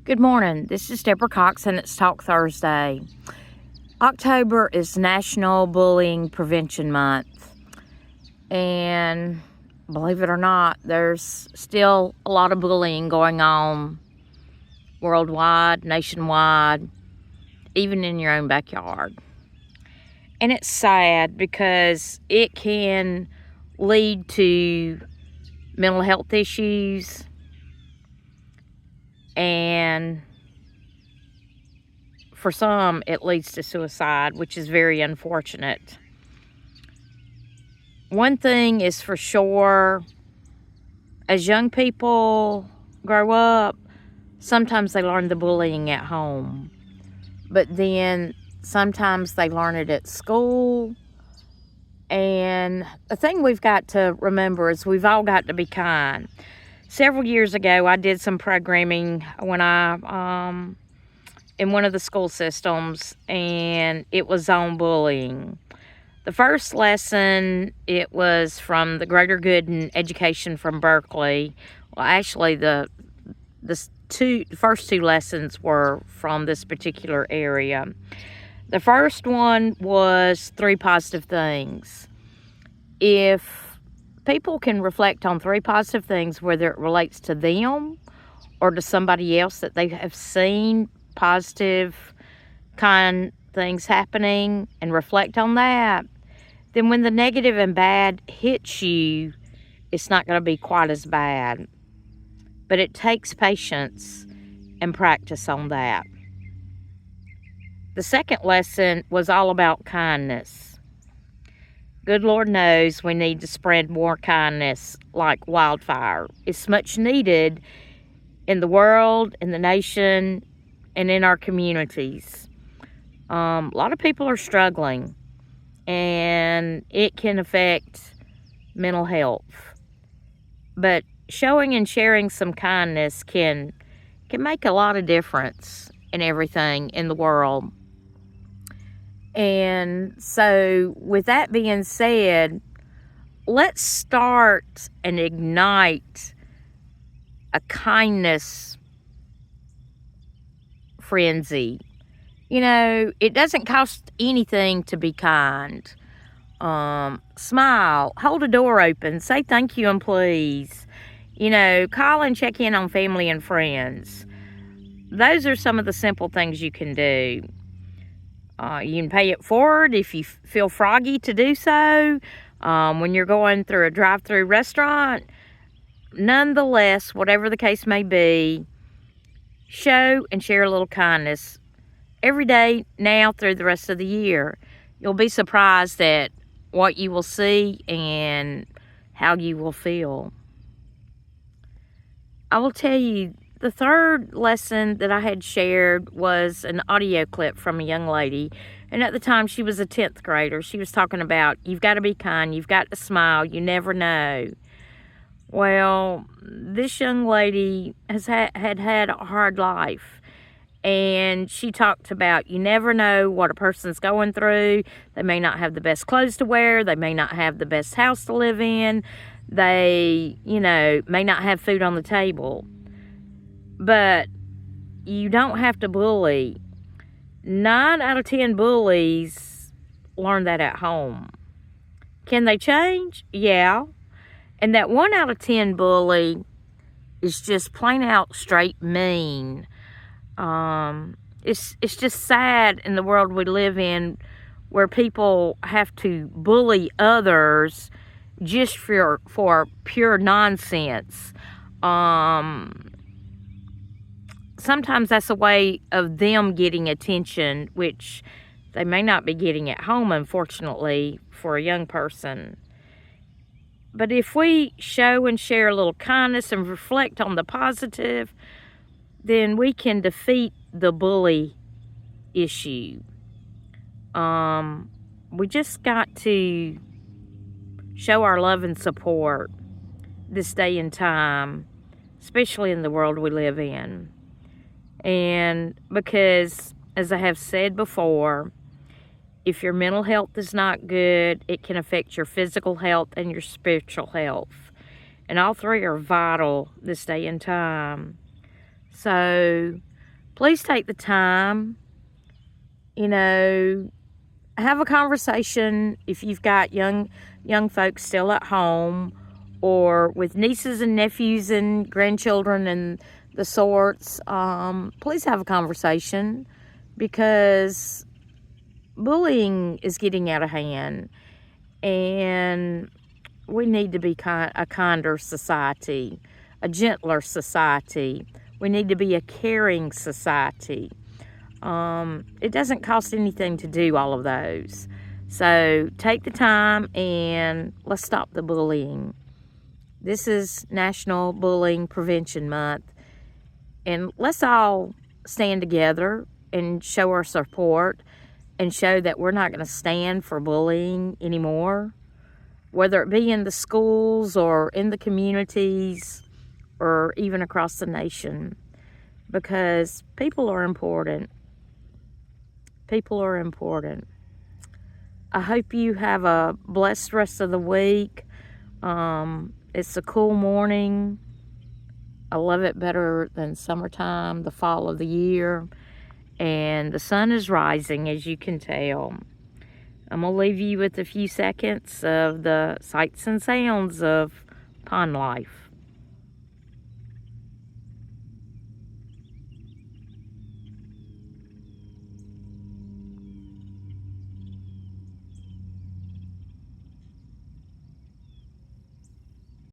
Good morning. This is Debra Cox, and it's Talk Thursday. October is National Bullying Prevention Month, and believe it or not, there's still a lot of bullying going on worldwide, nationwide, even in your own backyard. And it's sad because it can lead to mental health issues and for some, it leads to suicide, which is very unfortunate. One thing is for sure, as young people grow up, sometimes they learn the bullying at home. But then sometimes they learn it at school. And the thing we've got to remember is we've all got to be kind. Several years ago, I did some programming when in one of the school systems, and it was on bullying. The first lesson, it was from the Greater Good in Education from Berkeley. Well, actually, the first two lessons were from this particular area. The first one was 3 positive things. If people can reflect on 3 positive things, whether it relates to them or to somebody else that they have seen positive, kind things happening, and reflect on that, then when the negative and bad hits you, it's not going to be quite as bad. But it takes patience and practice on that. The second lesson was all about kindness. Good Lord knows we need to spread more kindness like wildfire. It's much needed in the world, in the nation, and in our communities. A lot of people are struggling, and it can affect mental health. But showing and sharing some kindness can make a lot of difference in everything in the world. And so, with that being said, let's start and ignite a kindness frenzy. You know, it doesn't cost anything to be kind. Smile, hold a door open, say thank you and please. You know, call and check in on family and friends. Those are some of the simple things you can do. You can pay it forward if you feel froggy to do so. When you're going through a drive-through restaurant, nonetheless, whatever the case may be, show and share a little kindness every day now through the rest of the year. You'll be surprised at what you will see and how you will feel. I will tell you, the third lesson that I had shared was an audio clip from a young lady. And at the time, she was a 10th grader. She was talking about, you've got to be kind, you've got to smile, you never know. Well, this young lady has had a hard life. And she talked about you never know what a person's going through. They may not have the best clothes to wear. They may not have the best house to live in. They, may not have food on the table. But you don't have to bully. 9 out of 10 bullies learn that at home. Can they change? Yeah. And that 1 out of 10 bully is just plain out straight mean. It's just sad in the world we live in where people have to bully others just for pure nonsense. Sometimes that's a way of them getting attention, which they may not be getting at home, unfortunately, for a young person. But if we show and share a little kindness and reflect on the positive, then we can defeat the bully issue. We just got to show our love and support this day and time, especially in the world we live in. And because, as I have said before, if your mental health is not good, it can affect your physical health and your spiritual health. And all 3 are vital this day and time. So please take the time, you know, have a conversation if you've got young folks still at home, or with nieces and nephews and grandchildren and the sorts. Please have a conversation, because bullying is getting out of hand, and we need to be a kinder society, a gentler society. We need to be a caring society. It doesn't cost anything to do all of those. So take the time and let's stop the bullying. This is National Bullying Prevention Month, and let's all stand together and show our support and show that we're not going to stand for bullying anymore, whether it be in the schools or in the communities or even across the nation, because people are important. People are important. I hope you have a blessed rest of the week. It's a cool morning. I love it better than summertime, the fall of the year. And the sun is rising, as you can tell. I'm going to leave you with a few seconds of the sights and sounds of pond life.